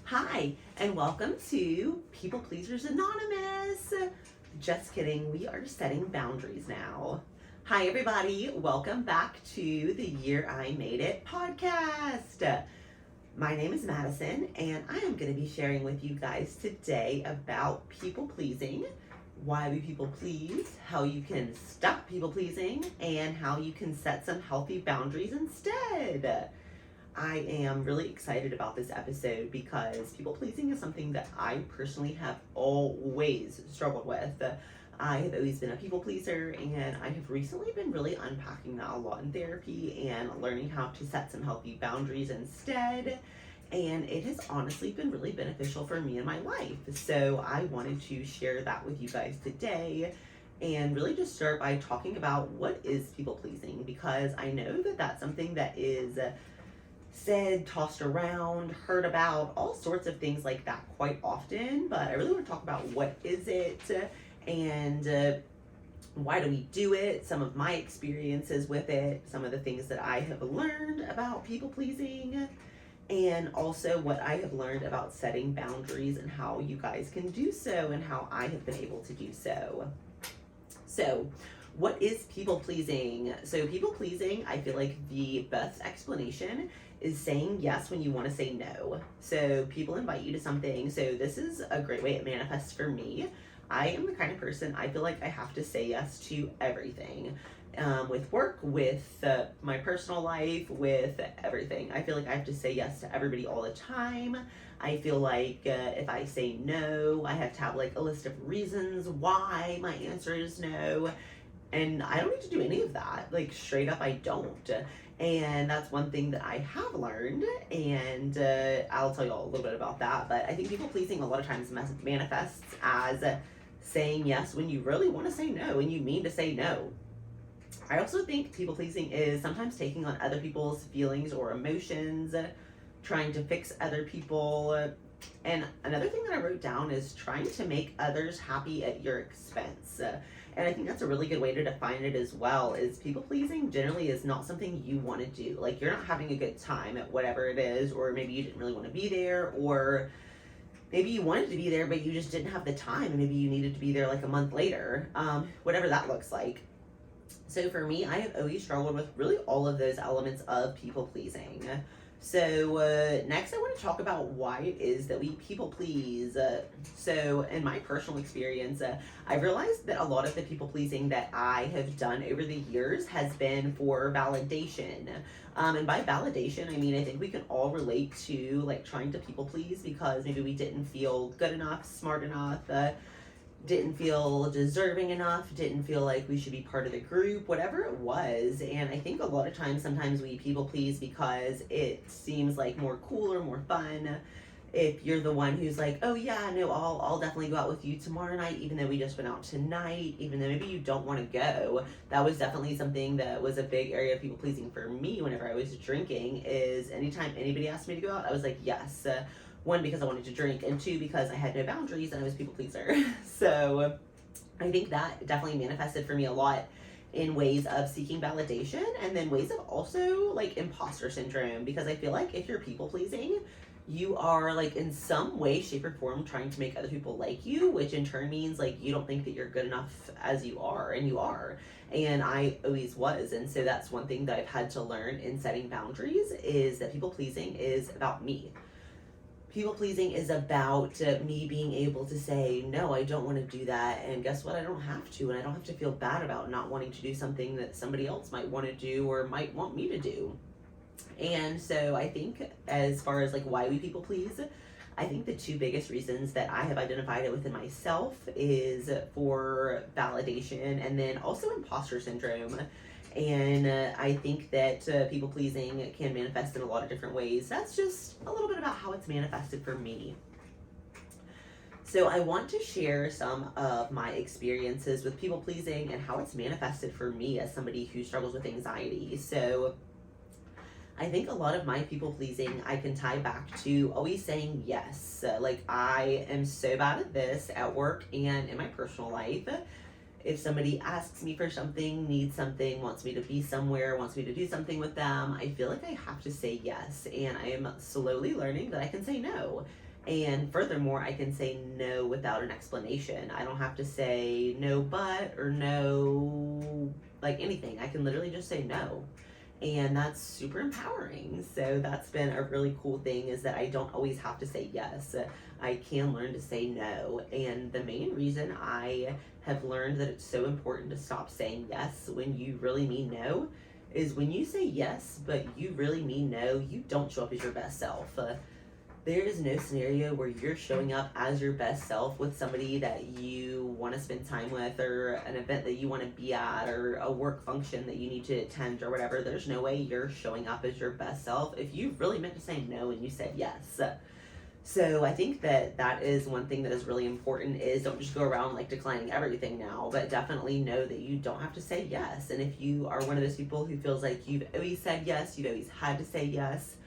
Hi, and welcome to People Pleasers Anonymous. Just kidding, we are setting boundaries now. Hi, everybody, welcome back to the Year I Made It podcast. My name is Madison, and I am going to be sharing with you guys today about people pleasing, why we people please, how you can stop people pleasing, and how you can set some healthy boundaries instead. I am really excited about this episode because people pleasing is something that I personally have always struggled with. I have always been a people pleaser, and I have recently been really unpacking that a lot in therapy and learning how to set some healthy boundaries instead. And it has honestly been really beneficial for me in my life. So I wanted to share that with you guys today and really just start by talking about what is people pleasing, because I know that that's something that is said, tossed around, heard about, all sorts of things like that quite often. But I really want to talk about what is it and why do we do it, some of my experiences with it, some of the things that I have learned about people pleasing, and also what I have learned about setting boundaries and how you guys can do so and how I have been able to do so. So, what is people pleasing? So, people pleasing, I feel like the best explanation is saying yes when you want to say no. So, people invite you to something. So, this is a great way it manifests for me. I am the kind of person, I feel like I have to say yes to everything. With work, with my personal life, with everything. I feel like I have to say yes to everybody all the time. I feel like if I say no, I have to have like a list of reasons why my answer is no. And I don't need to do any of that. Like, straight up, I don't. And that's one thing that I have learned, and I'll tell you all a little bit about that. But I think people pleasing a lot of times manifests as saying yes when you really want to say no and you mean to say no. I also think people pleasing is sometimes taking on other people's feelings or emotions, trying to fix other people. And another thing that I wrote down is trying to make others happy at your expense. And I think that's a really good way to define it as well, is people pleasing generally is not something you want to do. Like, you're not having a good time at whatever it is, or maybe you didn't really want to be there, or maybe you wanted to be there, but you just didn't have the time, and maybe you needed to be there like a month later, whatever that looks like. So for me, I have always struggled with really all of those elements of people pleasing. So next I want to talk about why it is that we people please. So in my personal experience, I've realized that a lot of the people pleasing that I have done over the years has been for validation. And by validation, I mean, I think we can all relate to like trying to people please because maybe we didn't feel good enough, smart enough, didn't feel deserving enough, didn't feel like we should be part of the group, whatever it was. And I think a lot of times, sometimes we people please because it seems like more cool or more fun. If you're the one who's like, oh yeah, no, I'll definitely go out with you tomorrow night, even though we just went out tonight, even though maybe you don't want to go. That was definitely something that was a big area of people pleasing for me whenever I was drinking, is anytime anybody asked me to go out, I was like, yes. One, because I wanted to drink, and two, because I had no boundaries and I was people pleaser. So I think that definitely manifested for me a lot in ways of seeking validation, and then ways of also like imposter syndrome, because I feel like if you're people pleasing, you are like in some way, shape, or form trying to make other people like you, which in turn means like you don't think that you're good enough as you are, and you are. And I always was. And so that's one thing that I've had to learn in setting boundaries, is that people pleasing is about me. People pleasing is about me being able to say, no, I don't want to do that. And guess what? I don't have to. And I don't have to feel bad about not wanting to do something that somebody else might want to do or might want me to do. And so I think, as far as like why we people please, I think the two biggest reasons that I have identified it within myself is for validation, and then also imposter syndrome. And I think that people pleasing can manifest in a lot of different ways. That's just a little bit about how it's manifested for me. So I want to share some of my experiences with people pleasing and how it's manifested for me as somebody who struggles with anxiety. So I think a lot of my people pleasing I can tie back to always saying yes. Like, I am so bad at this at work and in my personal life. If somebody asks me for something, needs something, wants me to be somewhere, wants me to do something with them, I feel like I have to say yes. And I am slowly learning that I can say no. And furthermore, I can say no without an explanation. I don't have to say no, but, or no, like anything. I can literally just say no. And that's super empowering. So that's been a really cool thing, is that I don't always have to say yes. I can learn to say no. And the main reason I have learned that it's so important to stop saying yes when you really mean no is when you say yes, but you really mean no, you don't show up as your best self. There is no scenario where you're showing up as your best self with somebody that you want to spend time with, or an event that you want to be at, or a work function that you need to attend, or whatever. There's no way you're showing up as your best self if you really meant to say no and you said yes. So I think that that is one thing that is really important, is don't just go around like declining everything now, but definitely know that you don't have to say yes. And if you are one of those people who feels like you've always said yes, you've always had to say yes,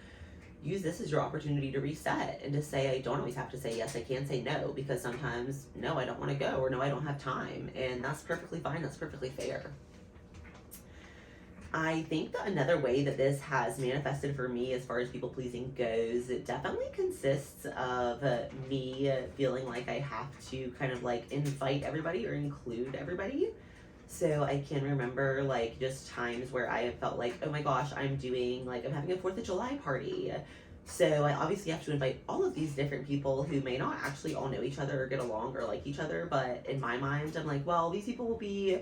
use this as your opportunity to reset and to say, I don't always have to say yes, I can say no, because sometimes, no, I don't want to go, or no, I don't have time. And that's perfectly fine, that's perfectly fair. I think that another way that this has manifested for me as far as people pleasing goes, it definitely consists of me feeling like I have to kind of like invite everybody or include everybody. So I can remember like just times where I have felt like, oh my gosh, I'm having a 4th of July party. So I obviously have to invite all of these different people who may not actually all know each other or get along or like each other. But in my mind, I'm like, well, these people will be,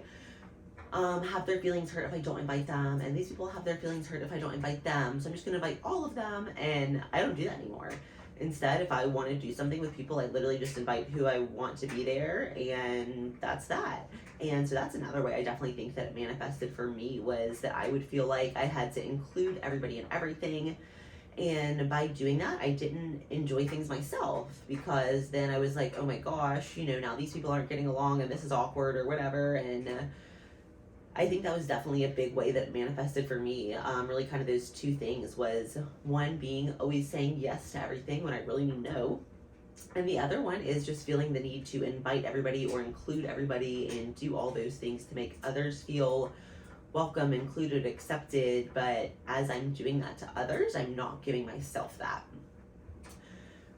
have their feelings hurt if I don't invite them. And these people have their feelings hurt if I don't invite them. So I'm just going to invite all of them. And I don't do that anymore. Instead, if I want to do something with people, I literally just invite who I want to be there, and that's that. And so that's another way I definitely think that it manifested for me, was that I would feel like I had to include everybody in everything. And by doing that, I didn't enjoy things myself, because then I was like, oh my gosh, now these people aren't getting along and this is awkward or whatever. And I think that was definitely a big way that it manifested for me. Really kind of those two things was, one being always saying yes to everything when I really mean no. And the other one is just feeling the need to invite everybody or include everybody and do all those things to make others feel welcome, included, accepted. But as I'm doing that to others, I'm not giving myself that.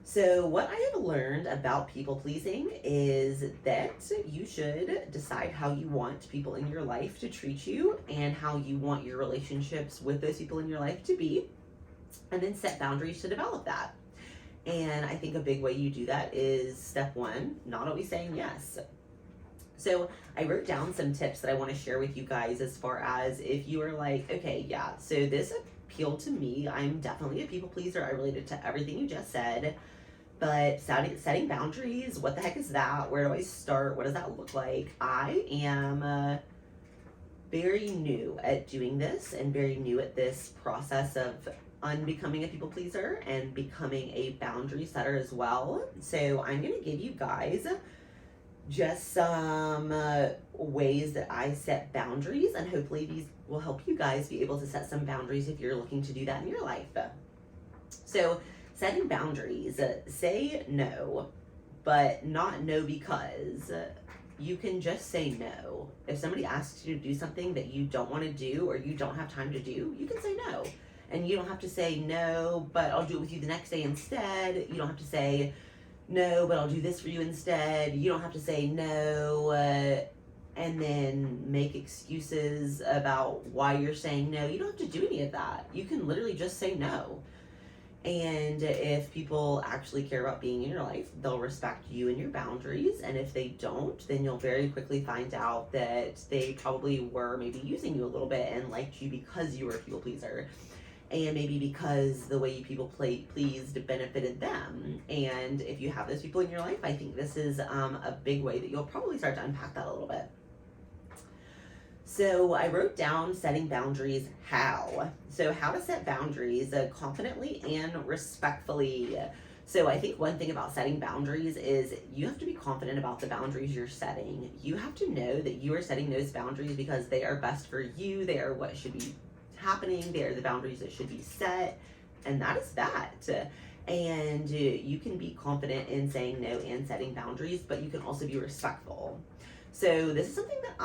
So what I have learned about people pleasing is that you should decide how you want people in your life to treat you and how you want your relationships with those people in your life to be, and then set boundaries to develop that. And I think a big way you do that is step 1, not always saying yes. So I wrote down some tips that I want to share with you guys, as far as if you are like, okay, yeah, so this appealed to me. I'm definitely a people pleaser. I related to everything you just said. But setting boundaries, what the heck is that? Where do I start? What does that look like? I am very new at doing this, and very new at this process of unbecoming a people pleaser and becoming a boundary setter as well. So I'm going to give you guys just some ways that I set boundaries, and hopefully these will help you guys be able to set some boundaries if you're looking to do that in your life. So setting boundaries, say no, but not no because. You can just say no. If somebody asks you to do something that you don't want to do or you don't have time to do, you can say no. And you don't have to say no, but I'll do it with you the next day instead. You don't have to say no, but I'll do this for you instead. You don't have to say no and then make excuses about why you're saying no. You don't have to do any of that. You can literally just say no. And if people actually care about being in your life, they'll respect you and your boundaries. And if they don't, then you'll very quickly find out that they probably were maybe using you a little bit and liked you because you were a people pleaser. And maybe because the way you people pleased benefited them. And if you have those people in your life, I think this is a big way that you'll probably start to unpack that a little bit. So I wrote down setting boundaries how. So how to set boundaries confidently and respectfully. So I think one thing about setting boundaries is you have to be confident about the boundaries you're setting. You have to know that you are setting those boundaries because they are best for you. They are what should be happening. They are the boundaries that should be set. And that is that. And you can be confident in saying no and setting boundaries, but you can also be respectful. So this is something that